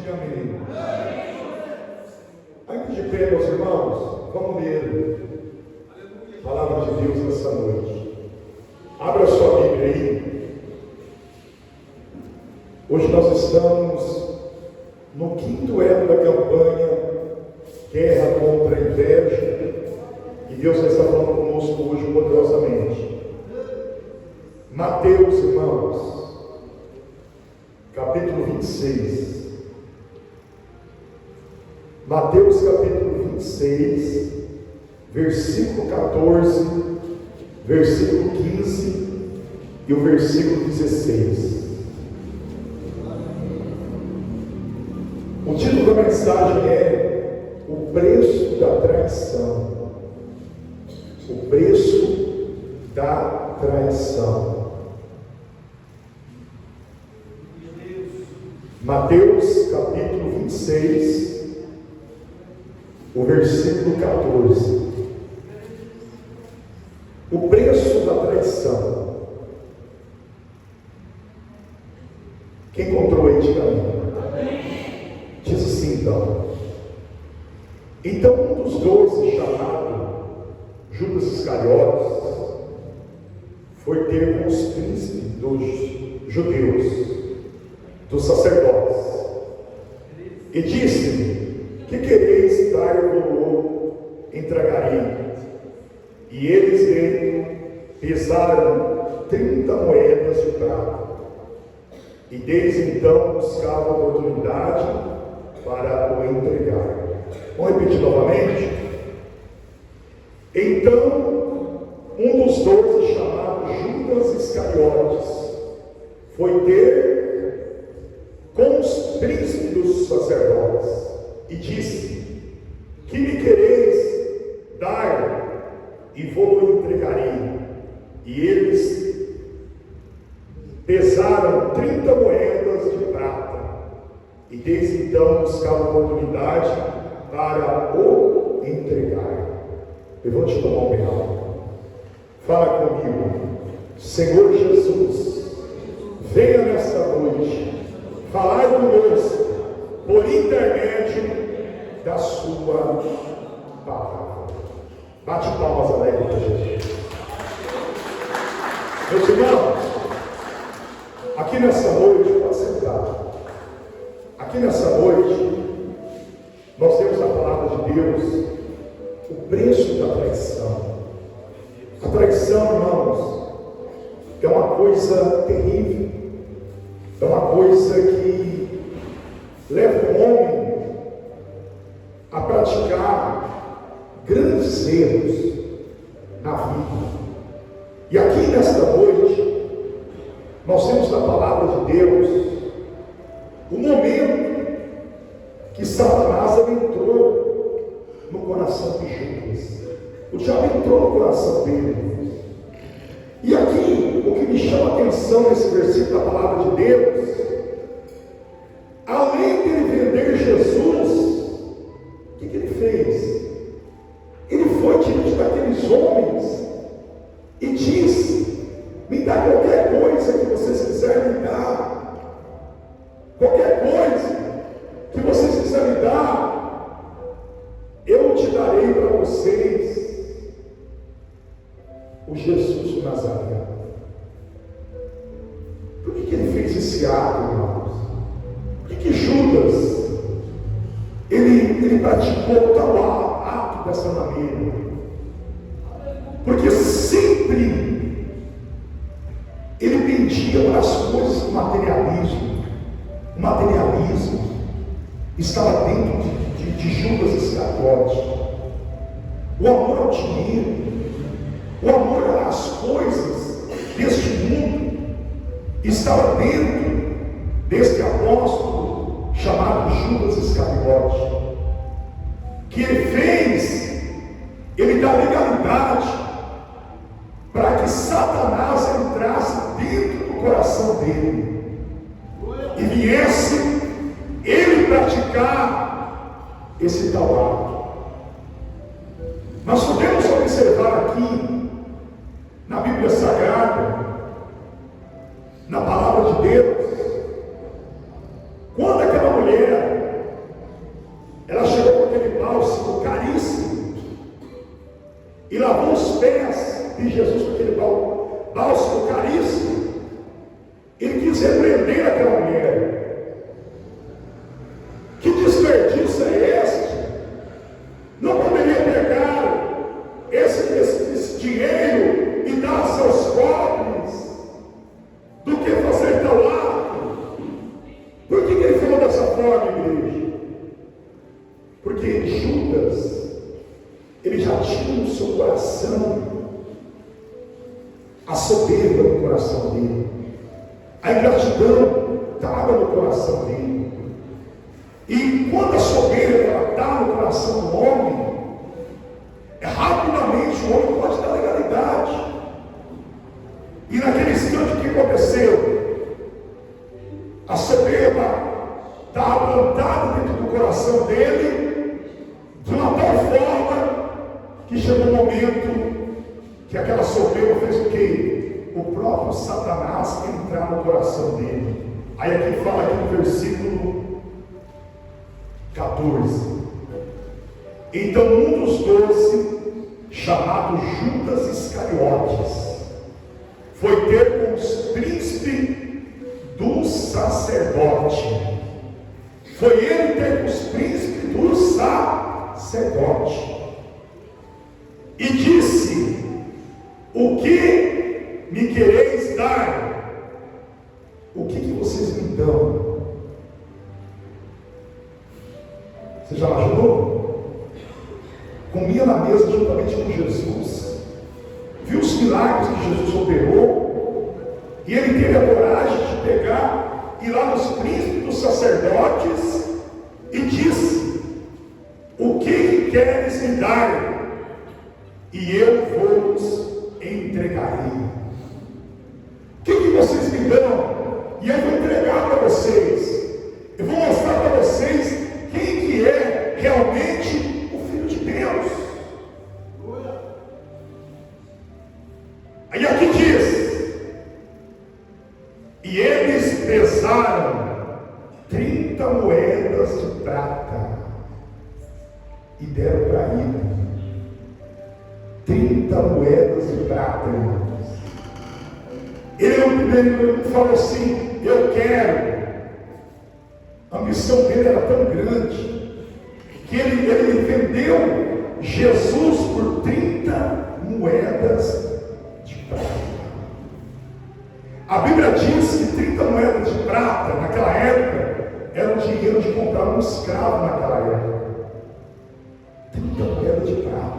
diga amém. Ainda de pé, meus irmãos, vamos ler a palavra de Deus nessa noite. Abra sua Bíblia aí. Hoje nós estamos no 5º ano da campanha Guerra contra a Inveja, e Deus vai estar falando conosco hoje poderosamente. Mateus, irmãos, capítulo 26. Mateus capítulo 26, versículo 14, versículo 15 e o versículo 16. O título da mensagem é O Preço da Traição. O preço da traição. Mateus capítulo 26, o versículo 14. O preço da traição. Quem encontrou aí, diga amém. Diz assim então. Então um dos 12, chamado Judas Iscariotes, foi ter com os príncipes dos judeus, dos sacerdotes, e disse-lhe: que quereis dar-vos entregarei? E eles lhe pesaram 30 moedas de prata, e desde então buscava oportunidade para o entregar. Vamos repetir novamente? Então um dos 12, chamado Judas Iscariotes, foi ter com os príncipes dos sacerdotes e disse: que me quereis dar e vou entregarei? E eles pesaram 30 moedas de prata, e desde então buscavam oportunidade para o entregar. Levante tua mão bem alto. Fala comigo. Senhor Jesus, venha nesta noite falar conosco por intermédio da sua palavra. Bate palmas alegres para Jesus. Meus irmãos, aqui nessa noite, pode sentar. Aqui nessa noite, nós temos a palavra de Deus, o preço da traição. A traição, irmãos, é uma coisa terrível, é uma coisa que leva o homem a praticar grandes erros na vida. E aqui nesta noite, nós temos na palavra de Deus o momento que Satanás entrou no coração de Judas. O diabo entrou no coração dele. E aqui, o que me chama a atenção nesse versículo da palavra de Deus, além de ele vender Jesus, o que ele fez? Ele foi diante daqueles homens e disse: me dá qualquer coisa que vocês quiserem me dar, qualquer coisa que vocês quiserem dar, eu te darei para vocês o Jesus de Nazaré. Por que ele fez esse ato, irmãos? Por que Judas ele praticou tal ato dessa maneira? Porque sempre ele pendia para as coisas do materialismo. O materialismo estava dentro de Judas Iscariotes. O amor ao dinheiro, o amor às coisas deste mundo, estava dentro deste apóstolo chamado Judas Iscariotes, que ele fez, ele dá legalidade para que Satanás entrasse dentro do coração dele e viesse ele praticar esse tal ato. Nós podemos observar aqui na Bíblia Sagrada, na palavra de Deus, quando aquela mulher carice e lavou os pés de Jesus com aquele bálsamo caríssimo. Ele quis repreender aquela mulher. Que desperdício é este? Não poderia pegar esse dinheiro e dar aos seus pobres do que fazer tal ato? Por que ele falou dessa forma, igreja? Porque Judas, ele já tinha no seu coração a soberba no coração dele, a ingratidão estava no coração dele. E quando a soberba está no coração do homem, rapidamente o homem pode dar legalidade. E naquele instante o que aconteceu? A soberba estava plantada dentro do coração dele de uma tal forma que chegou um momento que aquela soberba fez o quê? O próprio Satanás entrar no coração dele. Aí aqui fala aqui no versículo 14. Então um dos 12, chamado Judas Iscariotes, foi ter com os príncipes do sacerdote. Foi ele ter com os príncipes do sacerdote. E disse: o que me quereis dar? O que vocês me dão? Você já imaginou? Comia na mesa juntamente com Jesus, viu os milagres que Jesus operou, e ele teve a coragem de pegar, ir lá nos príncipes dos sacerdotes e disse: o que queres me dar? E eu vos entregarei. O que vocês me dão? E eu vou entregar para vocês. Eu vou mostrar para vocês quem que é realmente o Filho de Deus. Aí aqui diz: e eles pesaram 30 moedas de prata e deram para ele. 30 moedas de prata, irmãos. Ele falou assim: eu quero. A missão dele era tão grande que ele vendeu Jesus por 30 moedas de prata. A Bíblia diz que 30 moedas de prata naquela época era o dinheiro de comprar um escravo naquela época. 30 moedas de prata.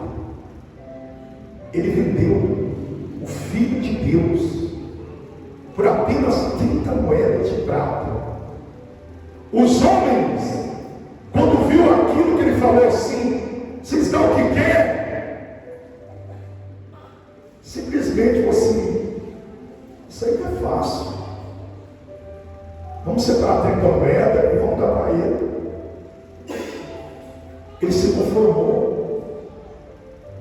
Ele vendeu o Filho de Deus por apenas 30 moedas de prata. Os homens, quando viu aquilo que ele falou assim: vocês dão o que quer? Simplesmente assim: isso aí não é fácil. Vamos separar 30 moedas e vamos dar para ele. Ele se conformou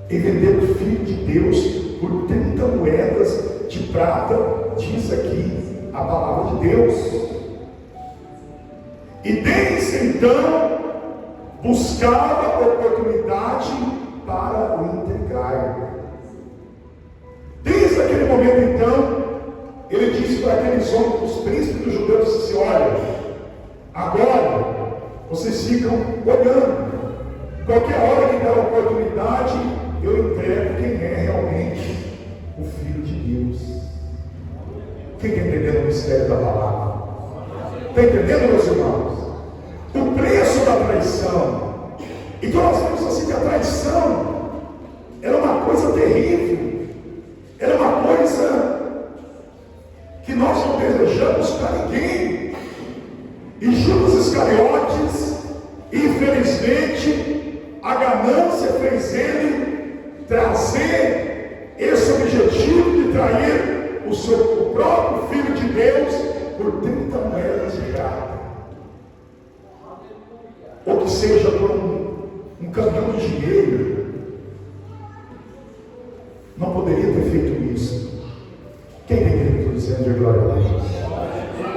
e vendeu o Filho de Deus por 30 moedas de prata, diz aqui a palavra de Deus. E desde então buscava oportunidade para o entregar. Desde aquele momento então, ele disse para aqueles homens, os príncipes dos judeus, disse: olha, agora vocês ficam olhando. Qualquer hora que der a oportunidade, eu entrego quem é realmente o Filho de Deus. Quem está entendendo o mistério da palavra? Está entendendo, meus irmãos? O preço da traição. Então nós vemos assim que a traição era uma coisa terrível. Era uma coisa que nós não desejamos para ninguém. E Judas Iscariotes, infelizmente, a ganância fez ele trazer esse objetivo de trair o próprio Filho de Deus por 30 moedas de prata, ou que seja por um caminhão de dinheiro. Não poderia ter feito isso. Quem tem que estou dizendo de glória a Deus?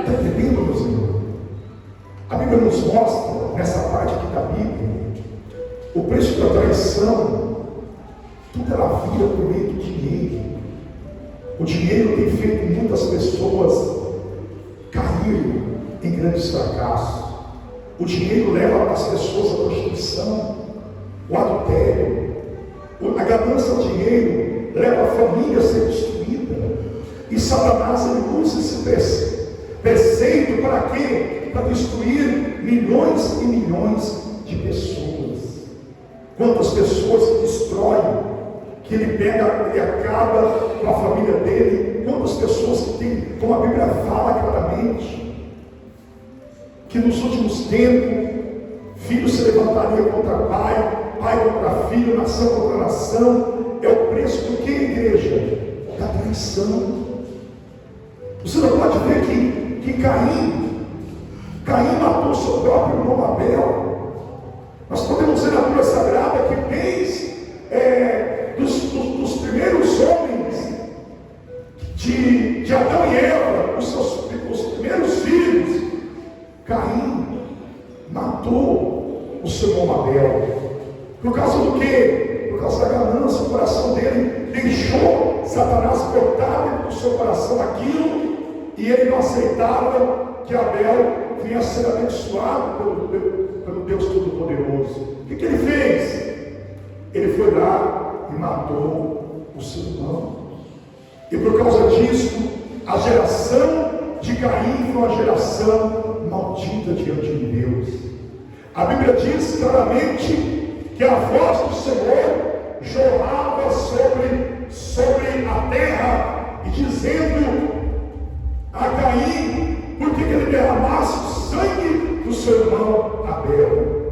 Está entendendo, meus irmãos? A Bíblia nos mostra, nessa parte aqui da Bíblia, O preço da traição, tudo ela vira por meio do dinheiro. O dinheiro tem feito muitas pessoas cair em grandes fracassos. O dinheiro leva as pessoas à prostituição, o adultério, a ganância ao dinheiro leva a família a ser destruída. E Satanás ele usa esse preceito para quê? Para destruir milhões e milhões de pessoas. Quantas pessoas que destroem, que ele pega, ele acaba com a família dele. Quantas pessoas que tem, como a Bíblia fala claramente, que nos últimos tempos, filho se levantaria contra pai, pai contra filho, nação contra nação. É o preço do que, igreja? Da traição. Você não pode ver que Caim matou seu próprio irmão Abel. Nós podemos ver na Bíblia Sagrada que desde dos primeiros homens de Adão e Eva, os primeiros filhos, Caim matou o seu irmão Abel. Por causa do quê? Por causa da ganância. O coração dele deixou Satanás botar dentro do seu coração aquilo, e ele não aceitava que Abel vinha a ser abençoado pelo Deus Todo-Poderoso. O que ele fez? Ele foi lá e matou o seu irmão. E por causa disso, a geração de Caim foi uma geração maldita diante de Deus. A Bíblia diz claramente que a voz do Senhor jorrava sobre a terra, e dizendo a Caim, por que ele derramasse o sangue do seu irmão Abel.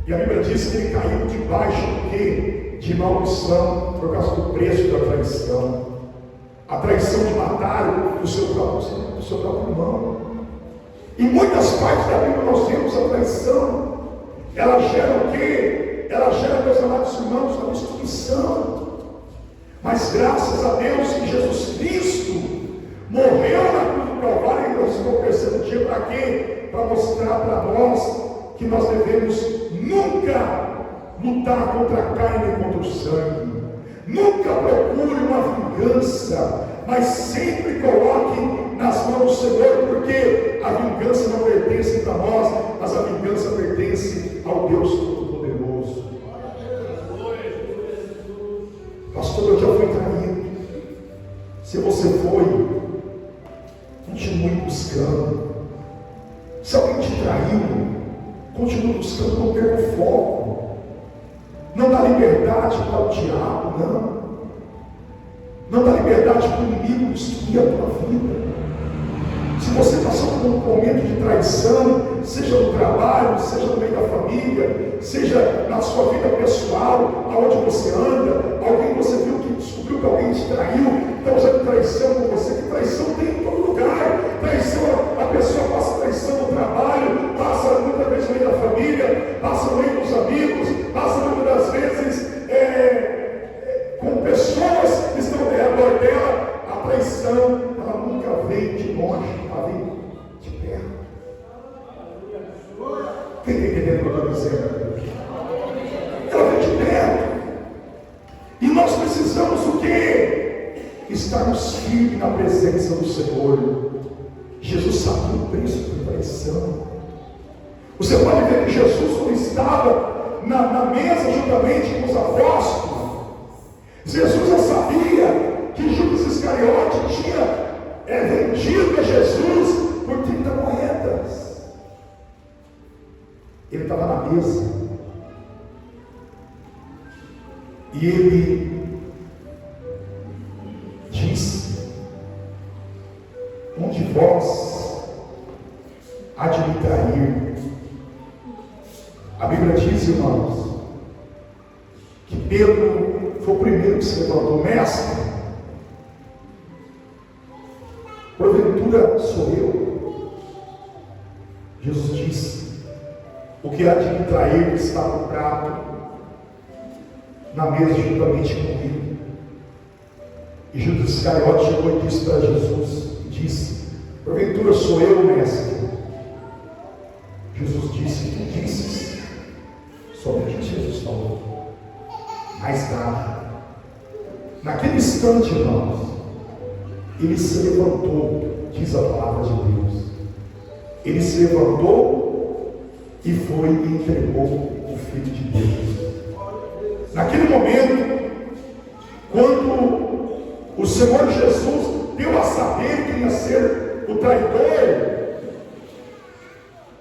E a Bíblia diz que ele caiu debaixo do quê? De maldição, por causa do preço da traição. A traição de matar o seu próprio irmão. Em muitas partes da Bíblia nós vemos a traição. Ela gera o quê? Ela gera, meus amados irmãos, a destruição. Mas graças a Deus que Jesus Cristo morreu na cruz do Calvário, e nós estamos pensando dia para quê? Para mostrar para nós que nós devemos nunca lutar contra a carne e contra o sangue. Nunca procure uma vingança, mas sempre coloque nas mãos do Senhor, porque a vingança não pertence para nós, mas a vingança pertence ao Deus Todo-Poderoso. Pastor, eu já fui traído. Se você foi, continue buscando. Se alguém te traiu, continue buscando, não perca o foco. Não dá liberdade para o diabo, não. Não dá liberdade para o inimigo destruir a tua vida. Se você passou por um momento de traição, seja no trabalho, seja no meio da família, seja na sua vida pessoal, aonde você anda, alguém você viu que descobriu que alguém te traiu, está usando traição com você, que traição tem em todo lugar. Traição, a pessoa passa traição no trabalho, passa muitas vezes no meio da família, passa no meio dos amigos, passa muitas das vezes com pessoas que estão ao redor dela. A traição, ela nunca vem de longe, ela vem de perto. Quem está entendendo o que eu estou dizendo? Ela vem de perto. E nós precisamos o quê? Estarmos firmes na presença do Senhor. Jesus sabia o preço da traição. Você pode ver que Jesus, quando estava na mesa juntamente com os apóstolos, Jesus já sabia que Judas Iscariote tinha vendido a Jesus por 30 moedas. Ele estava na mesa e ele disse: um de vós há de me trair. A Bíblia diz, irmãos, que Pedro foi o primeiro que se levantou: mestre, porventura sou eu? Jesus disse: o que há de me trair está no prato, na mesa juntamente comigo. E Judas Iscariote chegou e disse para Jesus, porventura sou eu, mestre? Jesus disse: tu disses, Somente Jesus falou. Mais tarde, naquele instante, irmãos, ele se levantou, diz a palavra de Deus. Ele se levantou e foi e entregou o Filho de Deus. Naquele momento, quando o Senhor Jesus deu a saber que ia ser o traidor,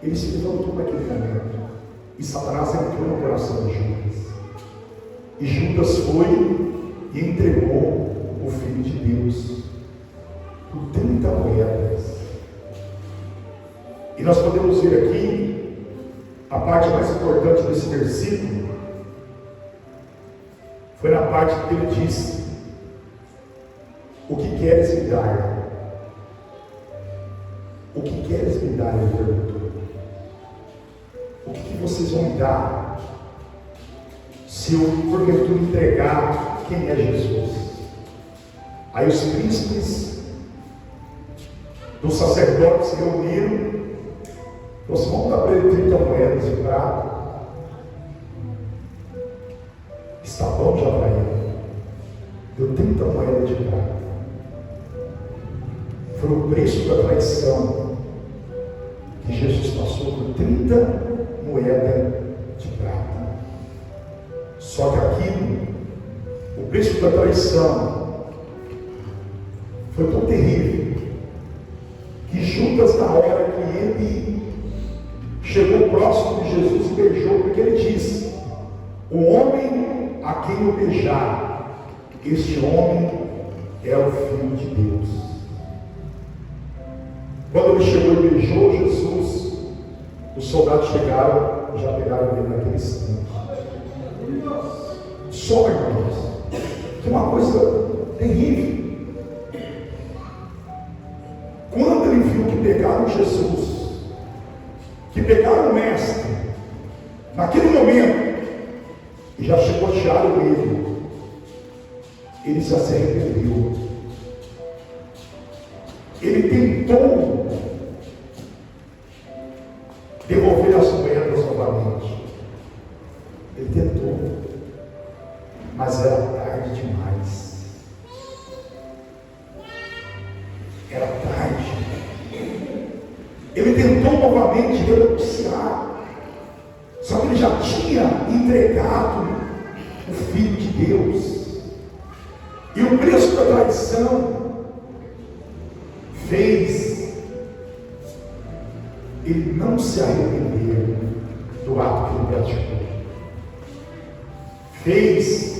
ele se levantou naquele momento. E Satanás entrou no coração de Judas. E Judas foi e entregou o Filho de Deus por 30 moedas. E nós podemos ver aqui a parte mais importante desse versículo. Foi na parte que ele disse: o que queres me dar? O que queres me dar? Ele perguntou. O que vocês vão me dar se eu porventura entregar quem é Jesus? Aí os príncipes dos sacerdotes se reuniram. Nós vamos dar para ele 30 moedas de prata. Está bom já para ele. Deu 30 moedas de prata. Foi o preço da traição que Jesus passou por 30 moedas de prata. Só que aquilo, o preço da traição, foi tão terrível que Judas, na hora que ele chegou próximo de Jesus e beijou, porque ele disse: o homem a quem eu beijar, este homem é o Filho de Deus. Quando ele chegou e beijou Jesus, os soldados chegaram e já pegaram ele naquele instante. Só, irmãos, que é uma coisa terrível. Quando ele viu que pegaram Jesus, que pegaram o mestre, naquele momento, e já chegou chateado nele, ele já se arrependeu. Ele tentou devolver as moedas novamente. Ele tentou, mas era tarde demais. Era tarde. Ele tentou novamente renunciar, só que ele já tinha entregado o Filho de Deus. E o preço da traição fez ele não se arrepender do ato que ele praticou. Fez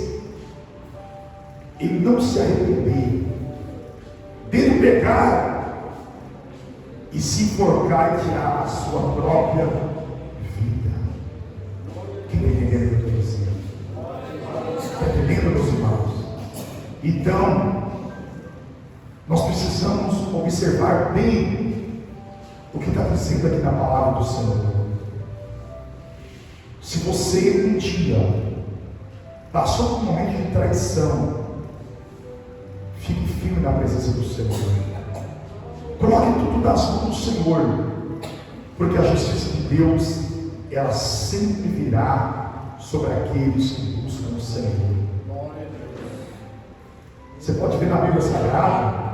ele não se arrepender dele pegar e se enforcar e tirar a sua própria vida. Quem está entendendo o que eu estou dizendo? Está entendendo, meus irmãos? Então, nós precisamos observar bem o que está dizendo aqui na palavra do Senhor. Se você um dia passou por um momento de traição, fique firme na presença do Senhor. Coloque tudo nas mãos do Senhor, porque a justiça de Deus, ela sempre virá sobre aqueles que buscam o Senhor. Você pode ver na Bíblia Sagrada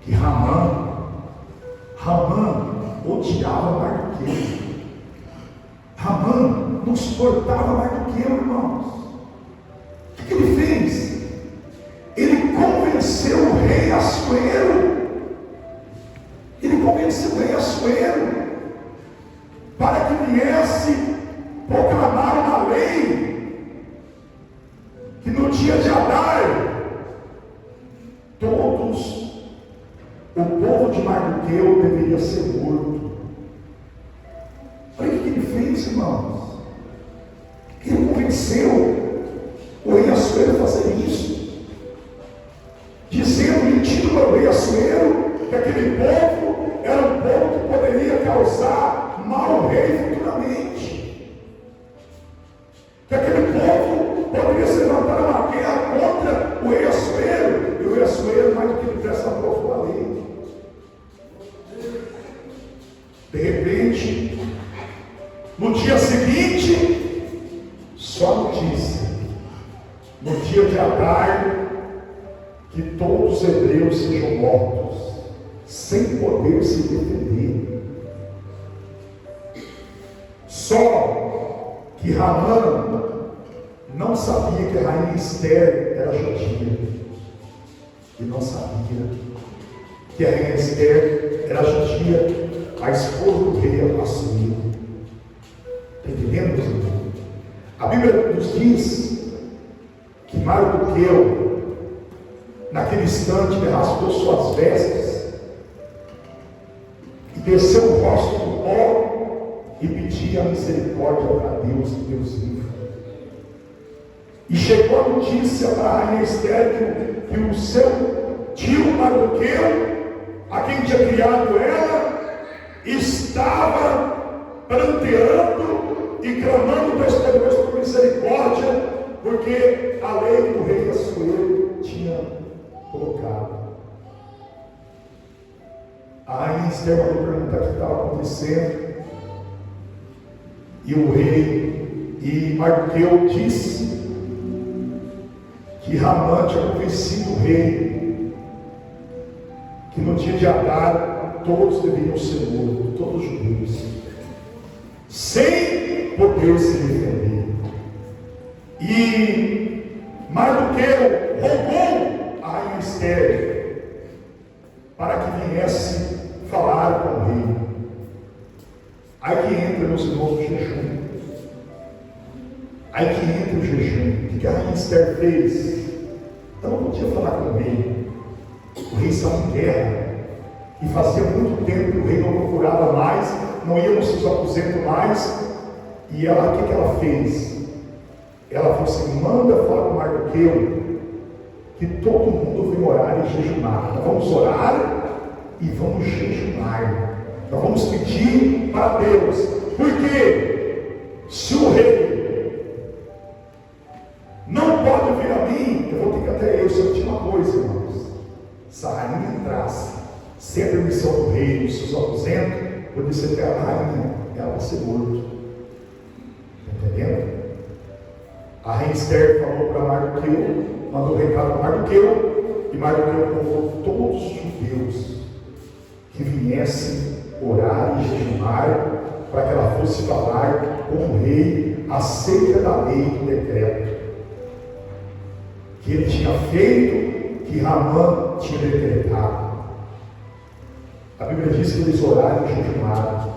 que Ramã odiava Mardoqueu. Ramã não suportava Mardoqueu, irmãos. O que ele fez? Ele convenceu o rei Assuero. Ele convenceu o rei Assuero para que viesse proclamar uma lei que no dia de Adar o povo de Mardoqueu deveria ser morto. Olha o que ele fez, irmãos. Ele convenceu o rei Assuero a fazer isso, dizendo, mentindo para o rei Assuero, que aquele povo era um povo que poderia causar mal ao rei futuramente, que aquele povo poderia se levantar uma guerra contra o rei Assuero, e o rei Assuero, mais do que ele presta prova a lei. De repente, No dia seguinte, só notícia. No dia de Adar, que todos os hebreus sejam mortos, sem poder se defender. Só que Ramã não sabia que a rainha Esther era judia. E não sabia que a rainha Esther era judia, a esposa do rei Assuero. Está entendendo, meus irmãos? A Bíblia nos diz que Mardoqueu, naquele instante, rasgou suas vestes e desceu o rosto do pó e pedia a misericórdia para Deus, Deus vivo. E chegou a notícia para a rainha Esther que o seu tio Mardoqueu, a quem tinha criado ela, estava pranteando e clamando para Deus por misericórdia, porque a lei do rei Assuero tinha colocado. A rainha Esther mandou perguntar o que estava acontecendo, e o rei e Mardoqueu disse que Ramã tinha convencido o rei que no dia de Adar todos deveriam ser mortos, todos os judeus, sem poder se defender. E Mardoqueu rogou a rainha Esther para que viesse falar com o rei. Aí que entra, meus irmãos, o jejum. Aí que entra o jejum. O que a rainha Esther fez? Ela não podia falar com o rei. O rei estava em guerra. E fazia muito tempo que o rei não procurava mais, não ia nos seus aposentos mais. E ela, o que ela fez? Ela falou assim: manda falar com Mardoqueu que todo mundo vem orar e jejuar. Nós vamos orar e vamos jejuar. Nós vamos pedir para Deus. Porque se o rei não pode vir a mim, eu vou ter que até eu. Se eu tinha uma coisa, irmãos, se a rainha entrasse sem a permissão do rei, dos seus aposentos, podia ser até a rainha, ela vai ser morto. Está entendendo? A rainha Esther falou para Mardoqueu, mandou um recado para Mardoqueu, e Mardoqueu convocou todos os judeus que viessem orar e jejuar, para que ela fosse falar com o rei acerca da lei do decreto que ele tinha feito, que Ramã tinha decretado. A Bíblia diz que eles oraram e jejuaram.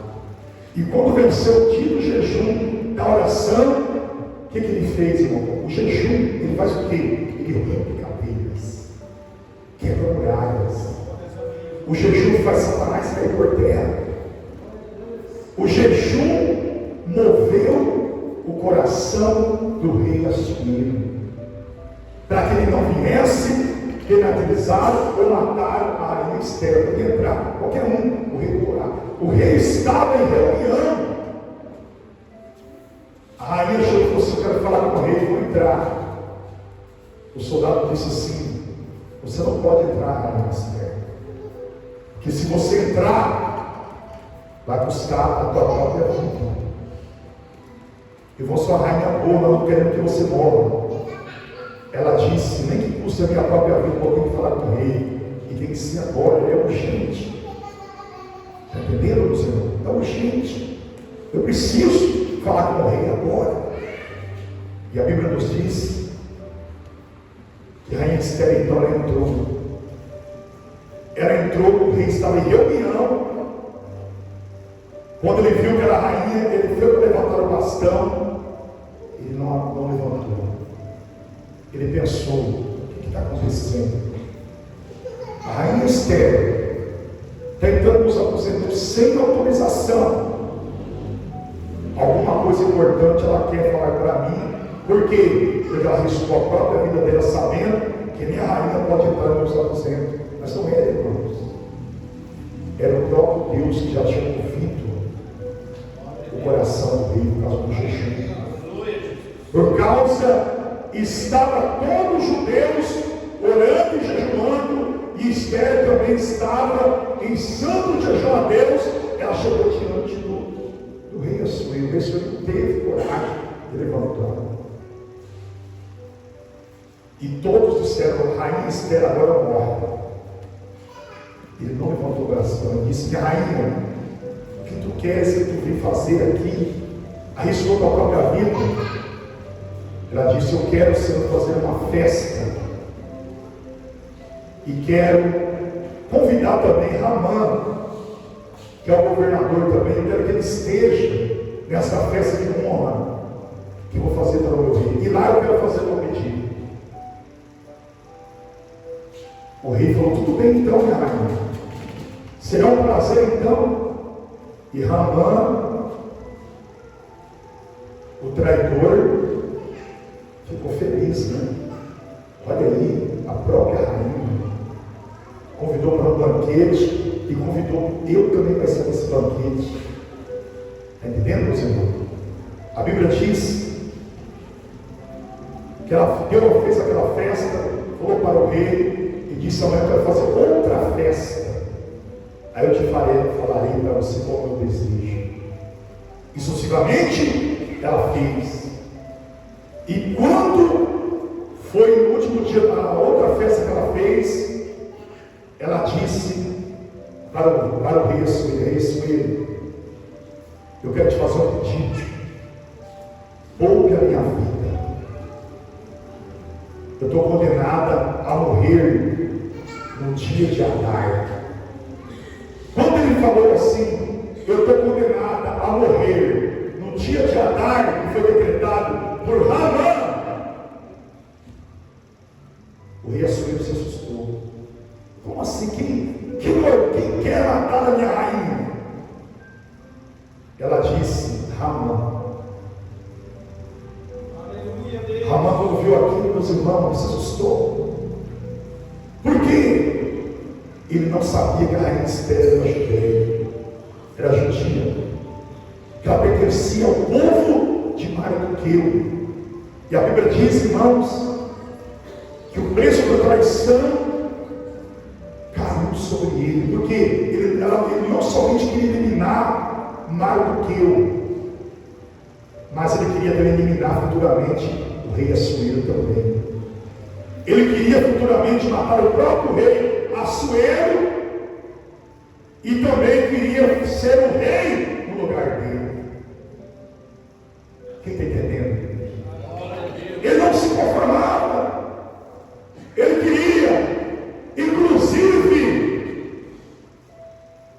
E quando venceu o dia do jejum, da oração, o que ele fez, irmão? O jejum, ele faz o quê? Ele rompe cadeias, quebra muralhas. O jejum faz Satanás cair por terra. O jejum moveu o coração do rei Assuero, para que ele não viesse penalizar ou matar a rainha Esther. Podia entrar qualquer um, o rei orar. O rei estava em reunião. A rainha chegou e falou assim: eu quero falar com o rei, vou entrar. O soldado disse assim: você não pode entrar, rainha Esther, porque se você entrar, vai buscar a tua própria vida. Eu vou ser uma rainha boa, não querendo que você morra. Ela disse: nem que custe a minha própria vida, eu tenho que falar com o rei, e tem que ser agora, é urgente. Está entendendo, meus irmãos? É urgente. Eu preciso falar com o rei agora. E a Bíblia nos diz que a rainha Esther, então, ela entrou. Ela entrou, o rei estava em reunião. Quando ele viu que era a rainha, ele foi para levantar o bastão. Ele não levantou. Ele pensou: o que está acontecendo? A rainha Esther está entrando nos aposentos sem autorização. Alguma coisa importante ela quer falar para mim. Por quê? Porque ela arriscou a própria vida dela sabendo que nem a rainha pode entrar nos aposentos. Mas não era, irmãos. Era o próprio Deus que já tinha ouvido o coração do rei por causa do jejum. Por causa, estava todos os judeus orando e jejuando, e Esther também estava em santo jejum a Deus. Ela chegou diante do rei Assuero. Suíro. O rei Suíro não teve coragem de levantar. E todos disseram: rainha Esther agora morre. Ele não levantou o braço e disse: minha rainha, o que tu queres que tu vem fazer aqui? Arriscou tua própria vida. Ela disse: eu quero, Senhor, fazer uma festa. E quero convidar também Ramã, que é o governador também. Eu quero que ele esteja nessa festa de honra que eu vou fazer para o meu rei. E lá eu quero fazer o meu pedido. O rei falou: tudo bem então, minha rainha, será um prazer então. E Ramã, o traidor, ficou feliz, né? Olha aí, a própria rainha convidou para um banquete e convidou eu também para estar nesse banquete. Está entendendo, meus irmãos? A Bíblia diz que Deus fez aquela festa, falou para o rei e disse: amanhã eu quero fazer outra festa. Aí eu te falarei para você qual é o meu desejo. E sucessivamente ela fez. E quando foi no último dia da outra festa que ela fez, ela disse para o rei Assuero: rei Assuero, eu quero te fazer um pedido. Poupe a minha vida. Eu estou condenada a morrer no dia de Adar. Quando ele falou assim: eu estou condenada a morrer no dia de Adar, que foi decretado por Ramã, o rei Assuero se assustou. Como assim? Quem quer matar a minha rainha? Ela disse: Ramã. Ramã, quando viu aquilo, meus irmãos, se assustou. Por quê? Ele não sabia que a rainha Esther era judeia, era judia, que ela pertencia ao povo de Mardoqueu. E a Bíblia diz, irmãos, que o preço da traição caiu sobre ele, porque ele não somente queria eliminar Mardoqueu, mas ele queria também eliminar futuramente o rei Assuero também. Ele queria futuramente matar o próprio rei Assuero e também queria ser o rei no lugar dele. Quem está entendendo? Ele não se conformava. Ele queria, inclusive,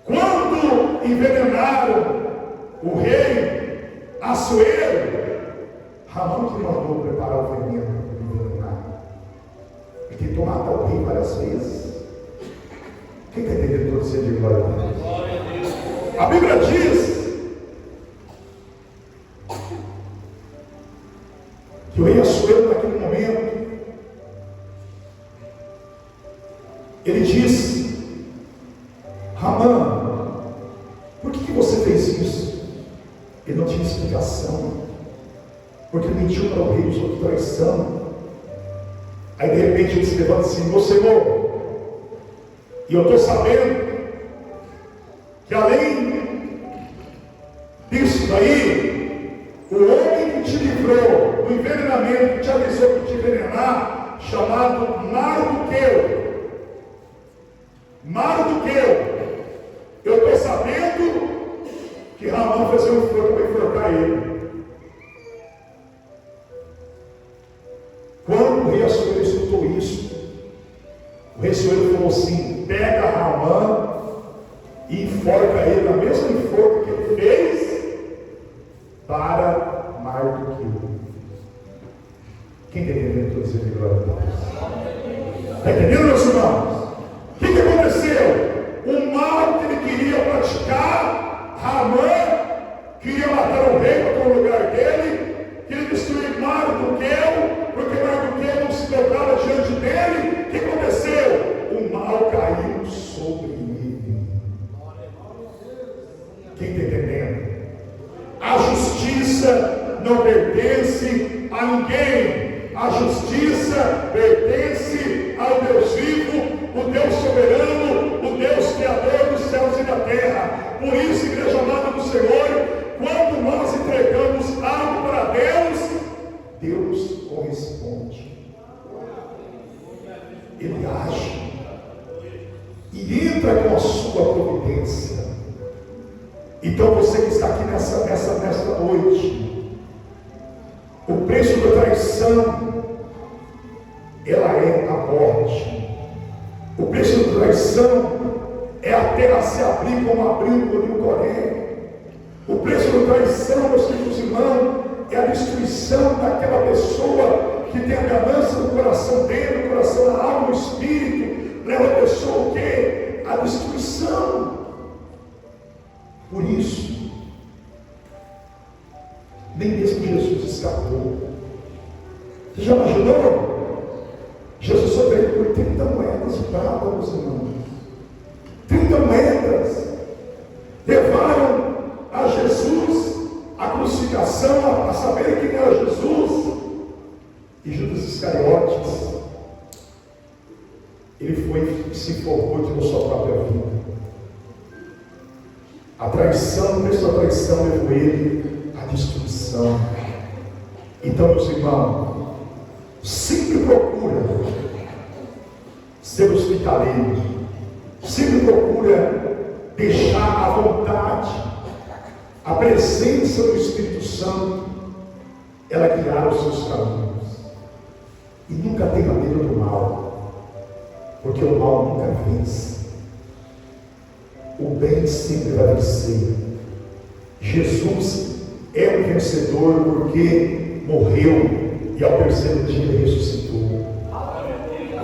quando envenenaram o rei Assuero, Ramã que mandou preparar o veneno para envenenar. Ele tentou matar o rei várias vezes. Quem está entendendo todo esse de glória a Deus? A Bíblia diz que o rei Assuero, naquele momento, ele disse: Ramã, por que você fez isso? Ele não tinha explicação, porque ele mentiu para o rei, usou de traição. Aí de repente ele se levanta assim: meu Senhor, e eu estou sabendo que além disso daí, o homem que te livrou do envenenamento, que te avisou de te envenenar, chamado Mardoqueu, eu estou sabendo que Ramã fez um fogo para enforcar ele. Quando o rei Assuero escutou isso, o rei Assuero falou assim: pega Ramã e enforca ele na mesma enforca que ele fez para Mardoqueu. Quem está entendendo? Estou dizendo glória a Deus. Está entendendo, meus irmãos? O que aconteceu? O mal que ele queria praticar, Ramã queria matar o rei para o lugar dele, queria destruir Mardoqueu, porque Mardoqueu não se dobrava diante dele. O que aconteceu? O mal caiu sobre ele. Quem está entendendo? A justiça não pertence a ninguém. A justiça pertence ao Deus vivo, o Deus soberano, o Deus criador dos céus e da terra. Por isso, igreja amada do Senhor, quando nós entregamos entra com a sua providência. Então você que está aqui nessa noite, o preço da traição, ela é a morte. O preço da traição é a terra se abrir como abriu no Rio Coré. O preço da traição, meus queridos irmãos, é a destruição daquela pessoa que tem a ganância no coração dele, no coração, na alma, no espírito. Leva a pessoa o quê? A destruição. Por isso, nem mesmo Jesus escapou. Você já imaginou? Jesus só veio por 30 moedas de prata, meus irmãos. 30 moedas. Levaram a Jesus a crucificação, a saber quem era Jesus. E Judas Iscariotes, ele foi e se enforcou e tirou sua própria vida. A traição, o preço da traição levou ele à destruição. Então, meus irmãos, sempre procura ser hospitaleiro, sempre procura deixar à vontade a presença do Espírito Santo, ela guiar os seus caminhos. E nunca tenha medo do mal, porque o mal nunca vence. O bem sempre vai vencer. Jesus é um vencedor porque morreu e ao terceiro dia ressuscitou.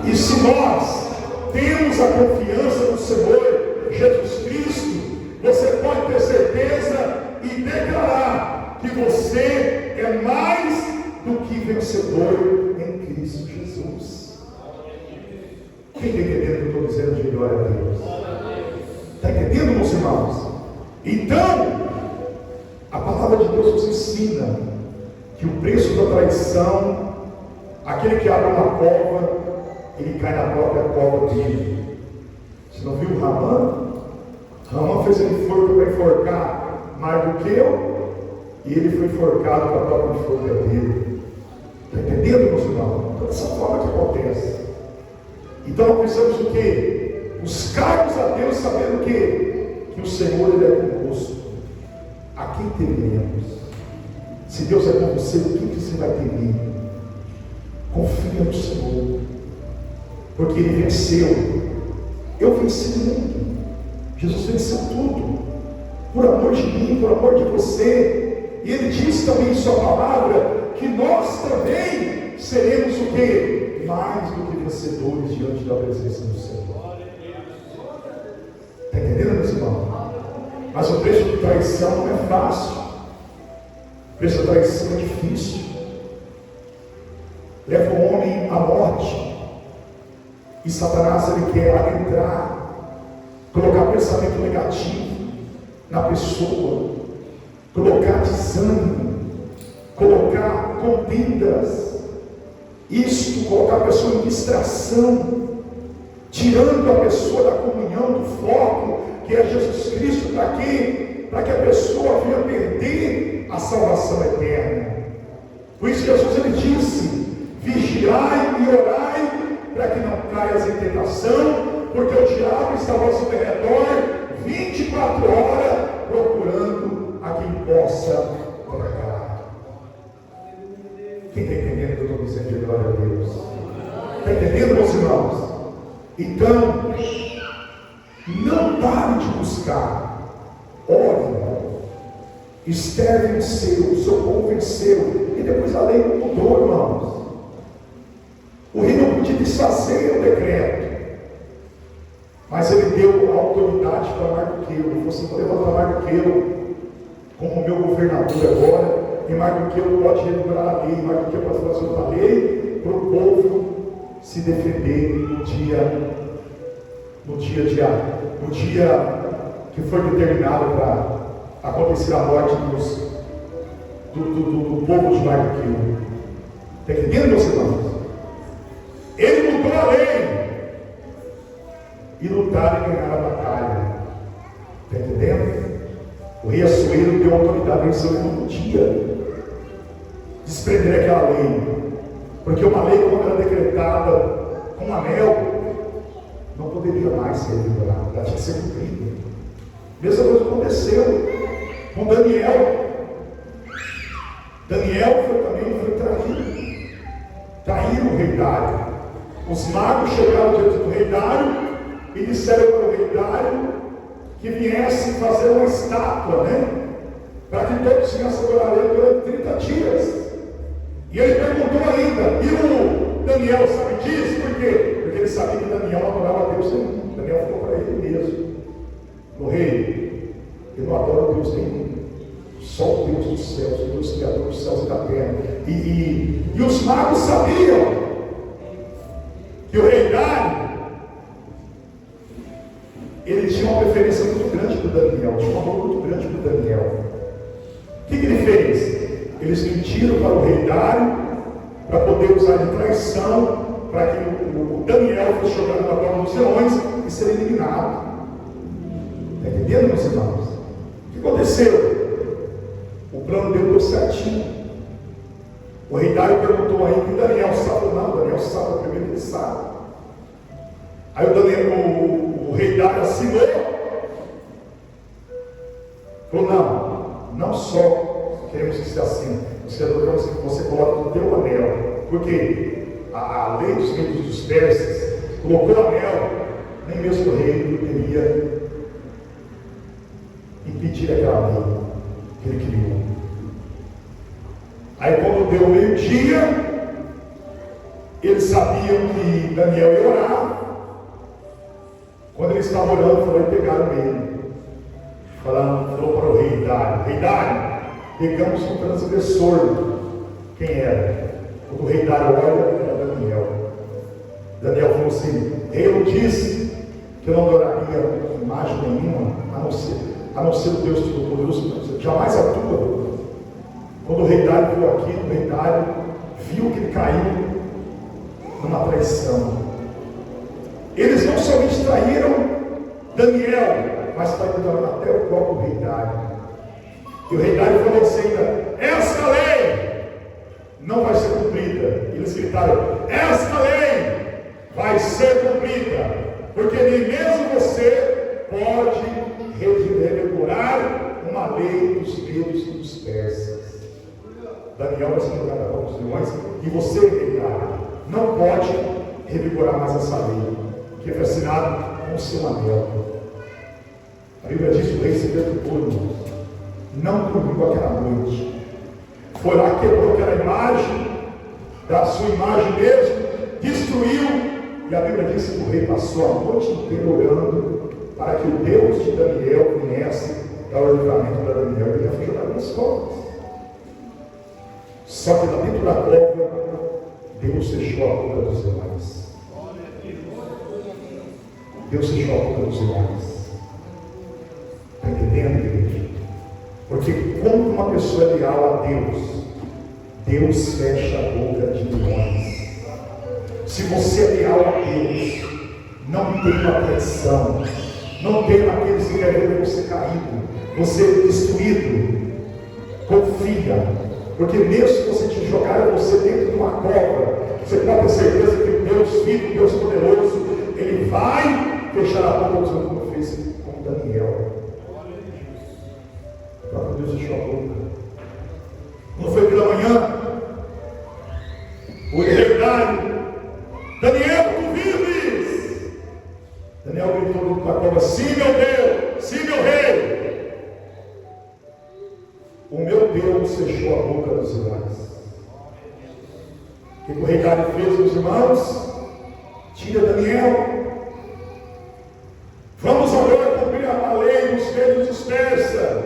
E se nós temos a confiança no Senhor Jesus Cristo, você pode ter certeza e declarar que você é mais do que vencedor em Cristo Jesus. Quem está entendendo o que eu estou dizendo de glória a Deus? Está entendendo, meus irmãos? Então, a palavra de Deus nos ensina que o preço da traição, aquele que abre uma cova, ele cai na própria cova dele. Você não viu Ramã? Ramã fez ele forca para enforcar Mardoqueu, e ele foi enforcado com a própria forca dele. Está entendendo, meus irmãos? Dessa forma que acontece. Então nós precisamos o quê? Buscarmos a Deus sabendo que o Senhor ele é conosco. A quem temeremos? Se Deus é com você, o que você vai temer? Confia no Senhor, porque Ele venceu. Eu venci o mundo. Jesus venceu tudo, por amor de mim, por amor de você. E Ele diz também em sua palavra que nós também seremos o quê? Mais do que vencedores diante da presença do Senhor. Está entendendo, meus irmãos? Mas o preço de traição não é fácil. O preço da traição é difícil. Leva o homem à morte. E Satanás ele quer adentrar, colocar pensamento negativo na pessoa, colocar desânimo, colocar contendas, isto, colocar a pessoa em distração, tirando a pessoa da comunhão, do foco, que é Jesus Cristo, para quê? Para que a pessoa venha perder a salvação eterna. Por isso Jesus ele disse: vigiai e orai, para que não caias em tentação, porque o diabo está ao vosso redor 24 horas, procurando a quem possa tragar. Quem está entendendo o que eu estou dizendo de glória a Deus? Está entendendo, meus irmãos? Então, não pare de buscar. Ore, Esther venceu, o seu povo venceu, e depois a lei mudou, irmãos. O rei não podia desfazer o decreto, mas ele deu a autoridade para Mardoqueu. Ele falou assim: vou levantar Mardoqueu como meu governador agora, e Mardoqueu pode revogar a lei, Mardoqueu pode fazer outra lei para o povo se defender no dia que foi determinado para acontecer a morte do povo de Mardoqueu. Está entendendo, meus irmãos? Ele mudou a lei e lutaram e ganharam a batalha. Está entendendo? O rei Assuero deu autoridade, ele não podia desprender aquela lei, porque uma lei, quando era decretada com anel, não poderia mais ser revigorada, ela tinha que ser cumprida. Mesma coisa aconteceu com Daniel. Daniel foi traído. Traíram o rei Dário. Os magos chegaram diante do rei Dário e disseram para o rei Dário que viesse fazer uma estátua, para que todos viessem adorar ele durante 30 dias. E ele perguntou ainda, e o Daniel sabe disso? Por quê? Porque ele sabia que Daniel não adorava a Deus nenhum. Daniel falou para ele mesmo: o rei, eu não adoro Deus nenhum, só o Deus dos céus, o Deus criador dos céus e da terra. E os magos sabiam que o rei Dário, ele tinha uma preferência muito grande por Daniel, tinha um amor muito grande por Daniel. O que ele fez? Eles mentiram para o rei Dário, para poder usar de traição, para que o Daniel fosse jogado na cova dos leões e ser eliminado. Está entendendo, meus irmãos? O que aconteceu? O plano dele deu certinho. O rei Dário perguntou aí que Daniel sabe ou não. Daniel sabe, primeiro que ele sabe. Aí o rei Dário assinou. Falou: não só queremos que seja assim, nós queremos que você coloque o teu anel, porque a lei dos reis dos persas colocou o anel, nem mesmo o rei poderia impedir aquela lei que ele criou. Aí quando deu meio-dia, eles sabiam que Daniel ia orar. Quando ele estava orando, falou e pegaram ele. Falou para o rei Dário: rei Dário, pegamos um transgressor. Quem era? Quando o rei Dário olha, era Daniel. Daniel falou assim: rei, eu disse que eu não adoraria imagem nenhuma, a não ser o Deus Todo-Poderoso, jamais atua. Quando o rei Dário viu aquilo, o rei Dário viu que ele caiu numa traição. Eles não somente traíram Daniel, mas traíram até o próprio rei Dário. E o rei Dário falou assim ainda: esta lei não vai ser cumprida. E eles gritaram: esta lei vai ser cumprida, porque nem mesmo você pode revigorar uma lei dos medos e dos persas. Daniel vai ser jogado na cova dos leões, e você, rei Dário, não pode revigorar mais essa lei, que foi assinado com o seu anel. A Bíblia diz que o rei se perturbou, irmãos. Não dormiu aquela noite. Foi lá, quebrou aquela imagem, da sua imagem mesmo, destruiu. E a Bíblia diz que o rei passou a noite inteira orando para que o Deus de Daniel viesse dar o livramento para Daniel. Ele já foi jogado nas covas. Só que lá dentro da cova, Deus fechou a boca dos leões. Deus fechou a boca dos leões. Está entendendo, igreja? Porque quando uma pessoa é leal a Deus, Deus fecha a boca de leões. Se você é leal a Deus, não tem uma traição, não tem aqueles que querem ver você caído, você destruído. Confia. Porque mesmo se você te jogar você dentro de uma cova, você pode ter certeza que o Deus Filho, Deus Poderoso, Ele vai fechar a boca dos outros, como fez com Daniel. O próprio Deus fechou a boca. Quando foi pela manhã, o rei Dário: Daniel, tu vives? Daniel gritou dentro da cova: sim, meu Deus, sim, meu rei. O meu Deus fechou a boca dos leões. O que o rei Dário fez, meus irmãos? Tira Daniel. Vamos agora cumprir a lei dos reis dos persas.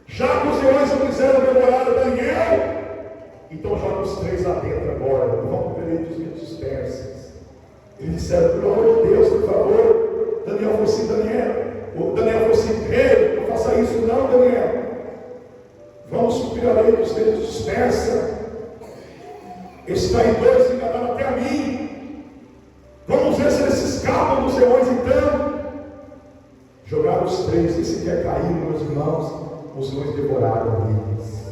Já que os leões não quiseram devorar Daniel, então joga os três lá dentro agora. Vamos cumprir a lei dos reis dos persas. Eles disseram: pelo amor de Deus, por favor. Daniel falou assim: Daniel falou assim: rei, não faça isso não, Daniel. Vamos cumprir a lei dos reis dos persas. Esses traidores enganaram até a mim. Vamos ver se eles escapam dos leões então. Jogaram os três, e se quer cair, meus irmãos, os leões devoraram eles.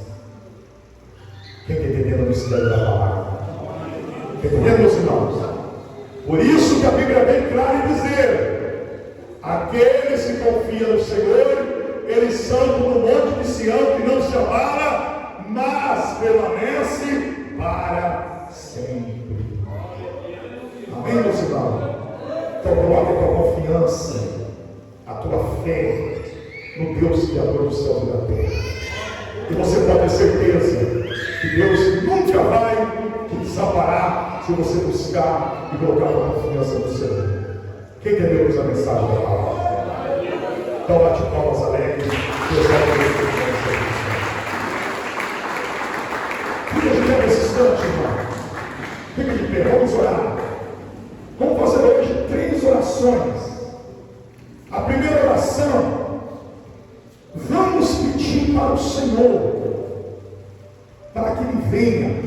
Quem está entendendo o mistério da palavra? Está entendendo, meus irmãos? Por isso que a Bíblia é bem clara em dizer: aqueles que confiam no Senhor, eles são como o monte de Sião, que não se abala, mas permanece para sempre. Amém, meus irmãos? Então coloque a tua confiança, a tua fé no Deus Criador do céu e da terra. E você pode ter certeza que Deus nunca vai te desamparar se você buscar e colocar a tua confiança no Senhor. Quem entendeu a mensagem da palavra? Então bate palmas alegres. Deus abençoe. Fica de pé nesse instante, irmão. Fica de pé, vamos orar. Vamos fazer hoje 3 orações. A primeira oração, vamos pedir para o Senhor, para que Ele venha